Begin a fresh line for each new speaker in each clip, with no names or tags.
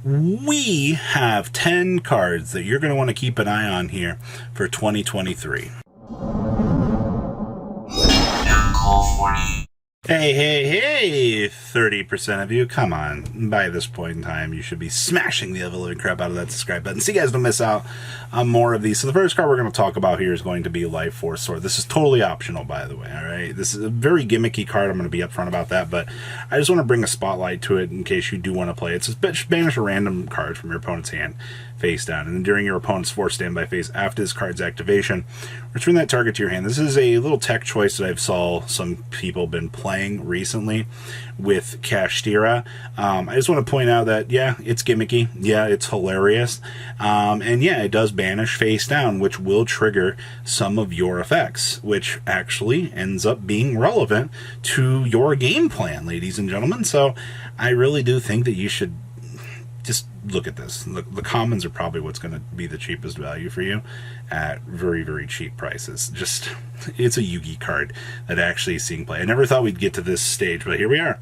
we have 10 cards that you're going to want to keep an eye on here for 2023. Hey, 30% of you, come on. By this point in time, you should be smashing the ever-living crap out of that subscribe button so you guys don't miss out on more of these. So the first card we're going to talk about here is going to be Life Force Sword. This is totally optional, by the way, all right? This is a very gimmicky card. I'm going to be upfront about that, but I just want to bring a spotlight to it in case you do want to play it. It's just banish a random card from your opponent's hand face down, and then during your opponent's forced standby phase after this card's activation, return that target to your hand. This is a little tech choice that I've saw some people been playing recently with Kashtira. I just want to point out that, yeah, it's gimmicky. Yeah, it's hilarious. And yeah, it does banish face down, which will trigger some of your effects, which actually ends up being relevant to your game plan, ladies and gentlemen. So I really do think that you should just look at this. The commons are probably what's going to be the cheapest value for you at very, very cheap prices. Just, it's a Yugi card that actually is seeing play. I never thought we'd get to this stage, but here we are.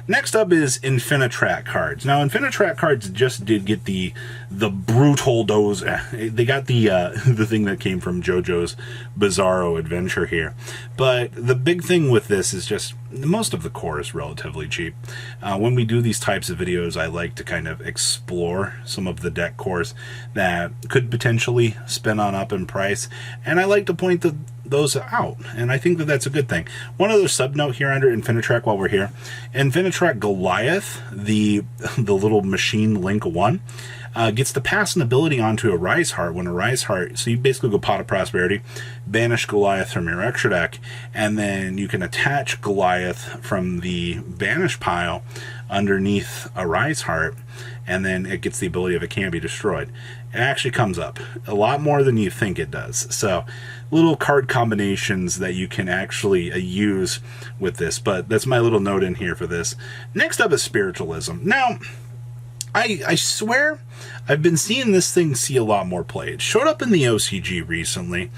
Next up is Infinitrack cards. Now, Infinitrack cards just did get the brutal dose. They got the thing that came from JoJo's Bizarro Adventure here. But the big thing with this is just most of the core is relatively cheap. When we do these types of videos, I like to kind of explore some of the deck cores that could potentially spin on up in price, and I like to point those out, and I think that that's a good thing. One other sub note here under Infinitrack while we're here: Infinitrack Goliath, the little machine Link 1, gets to pass an ability onto a Rise Heart. When a Rise Heart, so you basically go Pot of Prosperity, banish Goliath from your extra deck, and then you can attach Goliath from the banish pile underneath a Rise Heart, and then it gets the ability of it can't be destroyed. It actually comes up a lot more than you think it does. So little card combinations that you can actually use with this, but that's my little note in here for this. Next up is Spiritualism. Now, I swear I've been seeing this thing see a lot more play. It showed up in the OCG recently,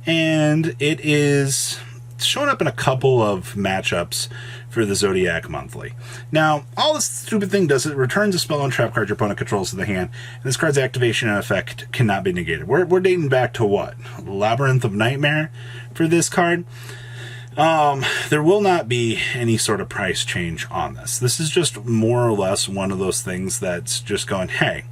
and it is showing up in a couple of matchups for the Zodiac Monthly. Now, all this stupid thing does is it returns a spell and trap card your opponent controls to the hand, and this card's activation and effect cannot be negated. We're dating back to what? Labyrinth of Nightmare for this card? There will not be any sort of price change on this. This is just more or less one of those things that's just going, hey,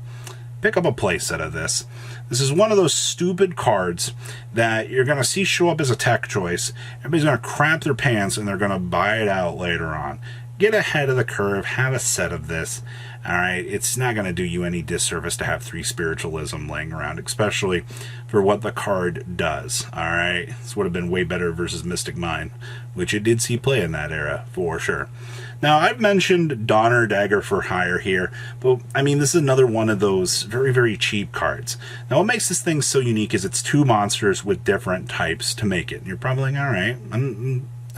pick up a playset of this. This is one of those stupid cards that you're going to see show up as a tech choice. Everybody's going to crap their pants and they're going to buy it out later on. Get ahead of the curve. Have a set of this. All right, it's not going to do you any disservice to have 3 Spiritualism laying around, especially for what the card does. All right, this would have been way better versus Mystic Mind, which it did see play in that era for sure. Now, I've mentioned Donner Dagger for hire here, but I mean, this is another one of those very, very cheap cards. Now, what makes this thing so unique is it's 2 monsters with different types to make it. You're probably like, all right,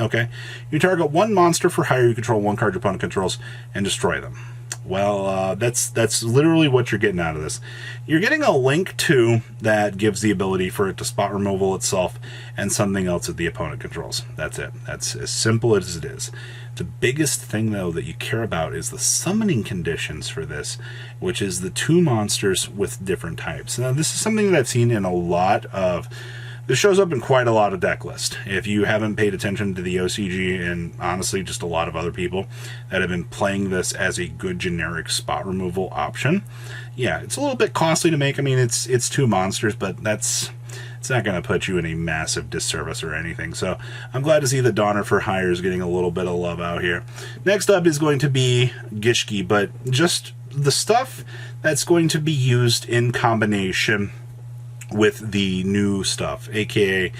okay. You target 1 monster for hire, you control 1 card your opponent controls, and destroy them. Well, that's literally what you're getting out of this. You're getting a Link 2 that gives the ability for it to spot removal itself and something else that the opponent controls. That's it. That's as simple as it is. The biggest thing, though, that you care about is the summoning conditions for this, which is the 2 monsters with different types. Now, this is something that I've seen in a lot of... This shows up in quite a lot of deck lists. If you haven't paid attention to the OCG, and honestly just a lot of other people that have been playing this as a good generic spot removal option, yeah, it's a little bit costly to make. I mean, it's 2 monsters, but it's not going to put you in a massive disservice or anything. So I'm glad to see the Donner for hire is getting a little bit of love out here. Next up is going to be Gishki, but just the stuff that's going to be used in combination with the new stuff, aka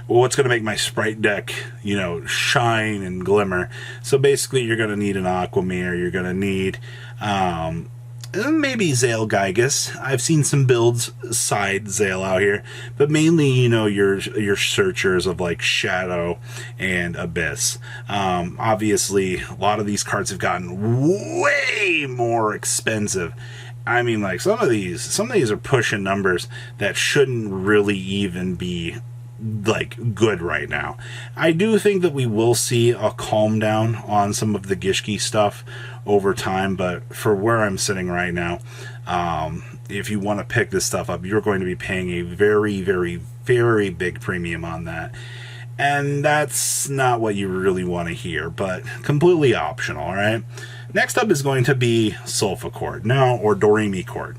what's going to make my sprite deck, you know, shine and glimmer. So basically you're going to need an Aquamere, you're going to need maybe Zale Gygus. I've seen some builds side Zale out here, but mainly, you know, your searchers of like Shadow and Abyss. Obviously a lot of these cards have gotten way more expensive. I mean, like, some of these are pushing numbers that shouldn't really even be, like, good right now. I do think that we will see a calm down on some of the Gishki stuff over time, but for where I'm sitting right now, if you want to pick this stuff up, you're going to be paying a very, very, very big premium on that. And that's not what you really want to hear, but completely optional, all right? Next up is going to be Sulfa chord, now, or Doremi chord.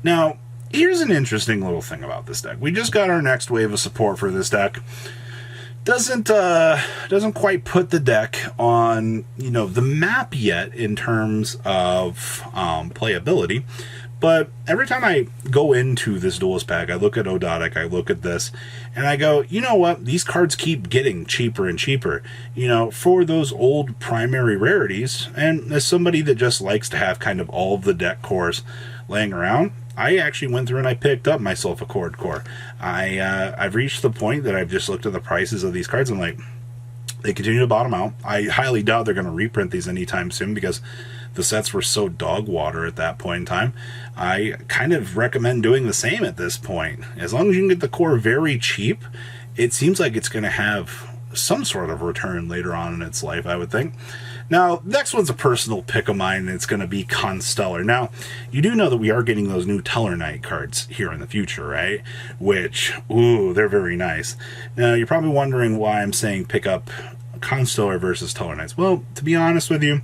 Now, here's an interesting little thing about this deck. We just got our next wave of support for this deck. Doesn't quite put the deck on, the map yet in terms of playability. But every time I go into this Duelist pack, I look at Odotic, I look at this, and I go, you know what? These cards keep getting cheaper and cheaper, for those old primary rarities. And as somebody that just likes to have kind of all of the deck cores laying around, I actually went through and I picked up my Sulfa chord core. I've reached the point that I've just looked at the prices of these cards and I'm like, they continue to bottom out. I highly doubt they're going to reprint these anytime soon because the sets were so dog water at that point in time. I kind of recommend doing the same at this point. As long as you can get the core very cheap, it seems like it's going to have some sort of return later on in its life, I would think. Now, next one's a personal pick of mine, and it's going to be Constellar. Now, you do know that we are getting those new Teller Knight cards here in the future, right? Which, they're very nice. Now, you're probably wondering why I'm saying pick up Constellar versus Teller Knights. Well, to be honest with you,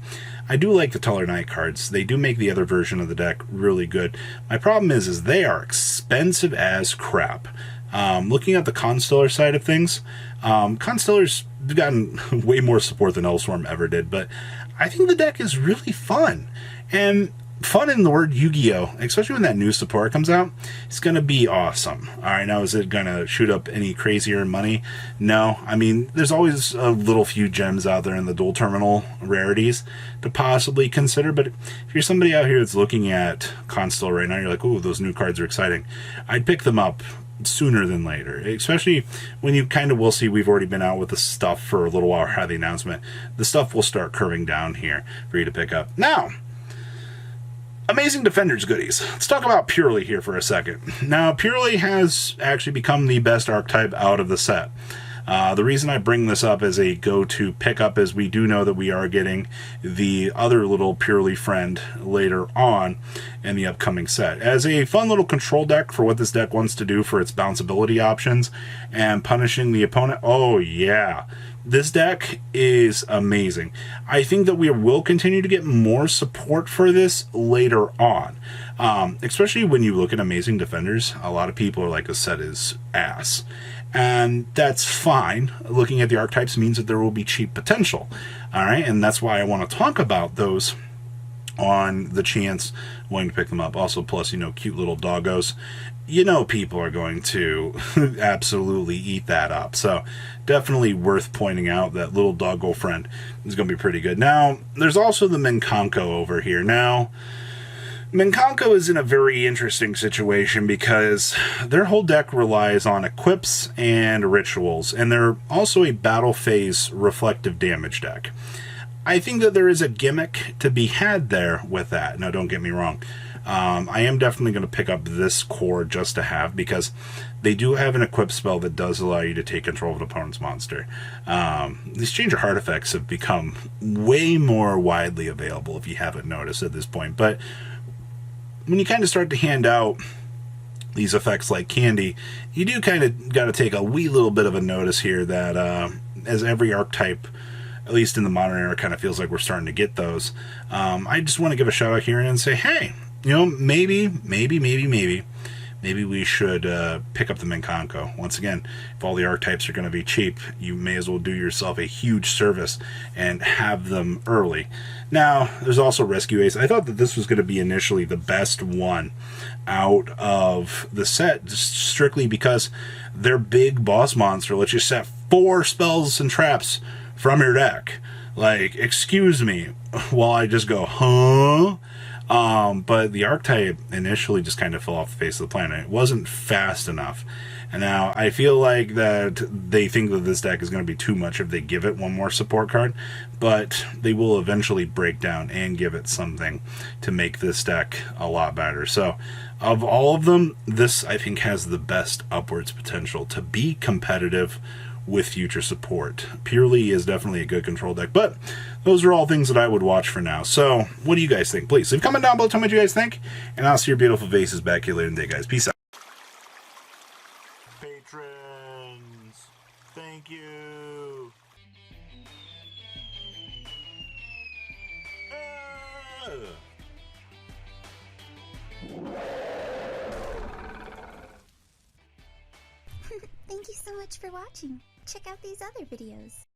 I do like the Teller Knight cards. They do make the other version of the deck really good. My problem is they are expensive as crap. Looking at the Constellar side of things, Constellar's gotten way more support than Elsworm ever did, but I think the deck is really fun. And fun in the word Yu-Gi-Oh!, especially when that new support comes out, it's going to be awesome. Alright, now is it going to shoot up any crazier money? No. I mean, there's always a little few gems out there in the dual terminal rarities to possibly consider, but if you're somebody out here that's looking at Constellar right now, you're like, ooh, those new cards are exciting, I'd pick them up sooner than later, especially when you kind of will see we've already been out with the stuff for a little while, had the announcement. The stuff will start curving down here for you to pick up. Now, Amazing Defenders goodies. Let's talk about Purely here for a second. Now, Purely has actually become the best archetype out of the set. The reason I bring this up as a go-to pickup is we do know that we are getting the other little Purely friend later on in the upcoming set. As a fun little control deck for what this deck wants to do for its bounceability options and punishing the opponent, oh yeah, this deck is amazing. I think that we will continue to get more support for this later on. Especially when you look at Amazing Defenders, a lot of people are like, the set is ass. And that's fine. Looking at the archetypes means that there will be cheap potential. Alright, and that's why I want to talk about those on the chance wanting to pick them up. Also, plus, cute little doggos. People are going to absolutely eat that up. So, definitely worth pointing out that little doggo friend is going to be pretty good. Now, there's also the Minkanko over here. Now, Minkanko is in a very interesting situation because their whole deck relies on equips and rituals, and they're also a battle phase reflective damage deck. I think that there is a gimmick to be had there with that. Now, don't get me wrong. I am definitely going to pick up this core just to have, because they do have an equip spell that does allow you to take control of an opponent's monster. These Change of Heart effects have become way more widely available, if you haven't noticed at this point, but when you kind of start to hand out these effects like candy, you do kind of got to take a wee little bit of a notice here that as every archetype, at least in the modern era, kind of feels like we're starting to get those. I just want to give a shout out here and say, hey, maybe we should pick up the Minkanko. Once again, if all the archetypes are going to be cheap, you may as well do yourself a huge service and have them early. Now, there's also Rescue Ace. I thought that this was going to be initially the best one out of the set, just strictly because their big boss monster lets you set 4 spells and traps from your deck. Like, excuse me, while I just go, huh? But the archetype initially just kind of fell off the face of the planet. It wasn't fast enough. And now I feel like that they think that this deck is going to be too much if they give it one more support card, but they will eventually break down and give it something to make this deck a lot better. So of all of them, this I think has the best upwards potential to be competitive with future support. Purely is definitely a good control deck, but those are all things that I would watch for now. So, what do you guys think? Please leave a comment down below, tell me what you guys think, and I'll see your beautiful faces back here later in the day, guys. Peace out. Patrons, thank you.
Thank you so much for watching. Check out these other videos.